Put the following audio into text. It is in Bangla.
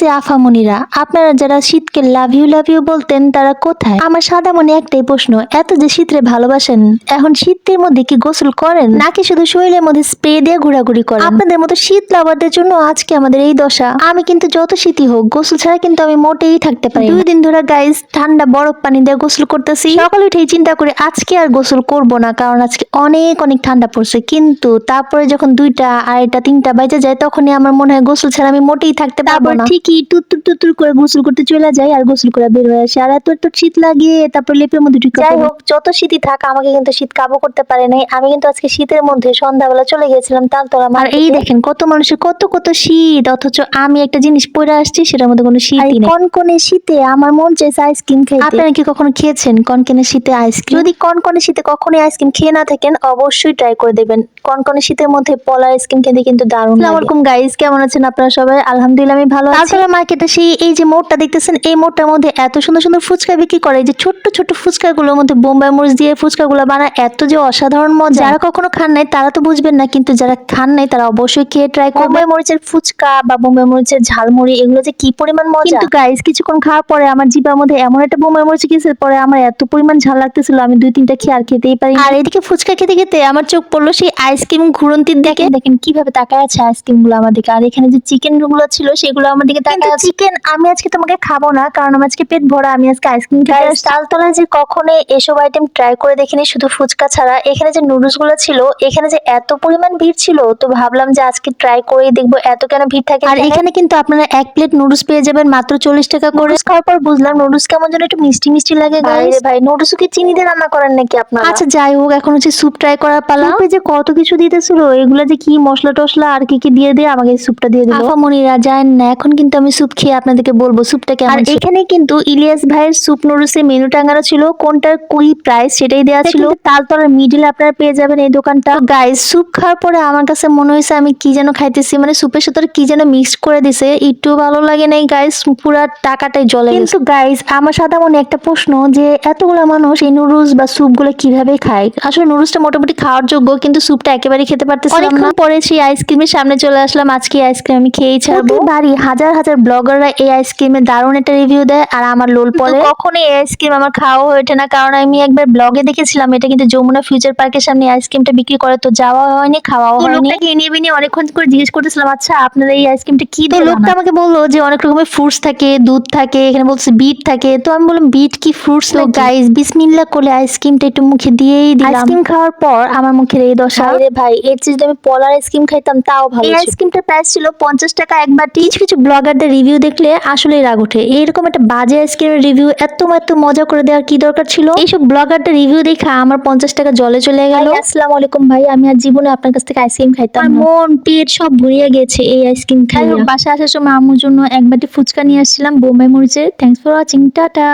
যে আফামনিরা, আপনারা যারা শীতকে লাভ ইউ বলতেন তারা কোথায়? আমার সাদা মনে একটাই প্রশ্ন, এত যে শীতরে ভালোবাসেন, এখন শীতের মধ্যে কি গোসল করেন নাকি শুধু শরীরের মধ্যে স্প্রে দিয়ে ঘোরাঘুরি করেন? আপনাদের মতো শীত লাভারদের জন্য আজকে আমাদের এই দশা। আমি কিন্তু যত শীতই হোক গোসল ছাড়া কিন্তু আমি মোটেই থাকতে পারি। 2 দিন ধরে গাইস ঠান্ডা বরফ পানি দিয়ে গোসল করতেছি। সকালে উঠেই চিন্তা করি আজকে আর গোসল করব না, কারণ আজকে অনেক অনেক ঠান্ডা পড়ছে। কিন্তু তারপরে যখন 2টা 2:30 3টা বাজে যায় তখনই আমার মনে হয় গোসল ছাড়া আমি মোটেই থাকতে পারবো না। ঠিকই টুতুর করে গোসল করতে চলে যাই আর গোসল করে বের হয়ে আসি, আর এত শীত লাগে তারপর লেপের মধ্যে ঢুকে। যাই হোক, যত শীতই থাক আমাকে কিন্তু শীত কাবু করতে পারে নাই। আমি কিন্তু আজকে শীতের মধ্যে সন্ধ্যাবেলা চলে গিয়েছিলাম তালতলা। আর এই দেখেন কত মানুষের কত কত শীত, অথচ আমি একটা জিনিস পরে আসছি সেটার মধ্যে কোনো শীতই নেই। কনকনে শীতে আমার মন চাইছে আইসক্রিম খাইতে। আপনারা কি কখনো খেয়েছেন কনকনে শীতে আইসক্রিম? যদি কনকনে শীতে কখনোই আইসক্রিম খেয়ে না থাকেন অবশ্যই ট্রাই করে দেখবেন। কনকনে শীতের মধ্যে পলা আইসক্রিম খেতে কিন্তু দারুণ লাগে। আসসালামু আলাইকুম গাইস, কেমন আছেন আপনারা সবাই? আলহামদুলিল্লাহ আমি ভালো আছি। তালতলা মার্কেটে এই যে মোড়টা দেখতেছেন, এই মোড়টার মধ্যে এত সুন্দর সুন্দর ফুচকা বিক্রি করে। এই যে ছোট্ট ছোট্ট ফুচকাগুলোর মধ্যে বোম্বাই মরিচ দিয়ে ফুচকাগুলো বানায়, এত যে অসাধারণ মজা। যারা কখনো খান নাই তারা তো বুঝবেন না, কিন্তু যারা খান নাই তারা অবশ্যই খেয়ে ট্রাই করবেন। বোম্বাই মরিচের ফুচকা বা বোম্বাই মরিচের ঝালমুড়ি এগুলো যে কি পরিমাণ মজা। কিন্তু গাইস কিছুক্ষণ খাওয়ার পরে আমার জিভার মধ্যে এমন একটা বোম্বাই মরিচ গেছে, পরে আমার এত পরিমাণ ঝাল লাগতেছিল আমি 2-3টা খেয়ে আর খেতেই পারি। আর এদিকে ফুচকা খেতে খেতে আমার চোখ পড়লো সেই আইসক্রিম ঘুরন্তির দিকে। দেখেন কিভাবে তাকায় আছে আইসক্রিম গুলো আমার দিকে, আর এখানে যে চিকেন গুলো ছিল সেগুলো আমার দিকে তাকায় আছে। চিকেন আমি আজকে তোমাকে খাবো না, কারণ আমার আজকে পেট ভরা, আমি আজকে আইসক্রিম খেতে আসছি। তালতলা যে কখনো এসব আইটেম ট্রাই করে দেখিনি, শুধু ফুচকা ছাড়া। এখানে যে নুডলস গুলো ছিল, এখানে যে এত পরিমাণ ভিড় ছিল, তো ভাবলাম যে আজকে ট্রাই করেই দেখবো এত কেন ভিড় থাকে। আর এখানে কিন্তু আপনারা 1 প্লেট নুডলস পেয়ে যাবেন মাত্র 40 টাকা করে। খাওয়ার পর বুঝলাম নুডলস কেমন যেন একটু মিষ্টি মিষ্টি লাগে। গাইস ভাই, নুডলস কি চিনি দিয়ে রান্না করেন নাকি আপনারা? আচ্ছা যাই হোক, এখন হচ্ছে স্যুপ ট্রাই করার পালা। স্যুপে যে কত কিছু দিতেছিল, এগুলা যে কি মশলা টশলা আর কি কি দিয়ে দিয়ে আমাকে স্যুপটা দিয়ে দিল। আফামনিরা জানেন না, এখন কিন্তু আমি স্যুপ খেয়ে আপনাদেরকে বলবো স্যুপটা কেমন। আর এখানে কিন্তু ইলিয়াস ভাইয়ের স্যুপ নুডলসের মেনু টাঙানো ছিল, কোনটার কি প্রাইস সেটাই দেওয়া ছিল। তালতলার মিডিলে আপনারা পেয়ে যাবেন এই দোকানটা। গাইস স্যুপ খাওয়ার পরে আমার কাছে মনে হয়েছে আমি কি যেন খাইতেছি, মানে স্যুপের সাথে কি যেন মিক্স করে দিছে, একটু ভালো লাগে নাই গাইস, পুরা টাকাটাই জ্বলে গেছে। কিন্তু গাইস আমার সাদা মনে একটা প্রশ্ন, যে এতগুলা মানুষ এই নুডলস বা স্যুপ গুলো কিভাবে খায়? আসলে নুডলসটা মোটামুটি খাওয়ার যোগ্য, কিন্তু স্যুপটা একেবারে খেতে পারতেছিলাম না। পরে সেই আইসক্রিমের সামনে চলে আসলাম, আজকে আইসক্রিম আমি খেয়েই ছাড়বো। বাড়ি হাজার হাজার ব্লগাররা এই আইসক্রিমের দারুণ একটা রিভিউ দেয়, আর আমার লোল পরে কখনো এই আইসক্রিম আমার খাওয়া হয়ে ওঠে না, কারণ আমি একবার ব্লগে দেখেছিলাম এটা কিন্তু যমুনা ফিউচার পার্কের সামনে আইসক্রিমটা বিক্রি করে, তো যাওয়া হয়নি খাওয়াও হয়নি। লোকটাকে এনিয়ে বিনিয়ে অনেকক্ষণ করে জিজ্ঞেস করতেছিলাম আচ্ছা আপনারা এই আইসক্রিমটা কি দিয়ে? লোকটা আমাকে বললো যে অনেক রকমের ফ্রুটস থাকে, দুধ থাকে, এখানে বলছে বিট থাকে। তো আমি বললাম বিট কি ফ্রুটস? তো গাইস বিসমিল্লাহ করে আইসক্রিমটা একটু মুখে দিয়েই দিলাম। আইসক্রিম খাওয়ার পর আমার মুখের এই দশা। আরে ভাই, এর চেয়ে যদি আমি পলার আইসক্রিম খাইতাম তাও ভালো। এই আইসক্রিমটার প্রাইস ছিল 50 টাকা এক বাটি। কিছু কিছু ব্লগারদের রিভিউ দেখলে আসলেই রাগ ওঠে, এইরকম একটা বাজে আইসক্রিমের রিভিউ এত মজা করে দেওয়ার কি দরকার ছিল? এইসব ব্লগারদের রিভিউ দেখা আমার 50 টাকা জলে চলে গেল। আসসালামু আলাইকুম ভাই, আমি আর জীবনে আপনার কাছ থেকে আইসক্রিম খাইতাম না। মন পেট সব ভরিয়ে গেছে এই আইসক্রিম খাই। বাসা আসার সময় আম্মুর জন্য এক বাটি ফুচকা নিয়ে আসছিলাম বোম্বাই মরিচের। Thanks for watching, tata.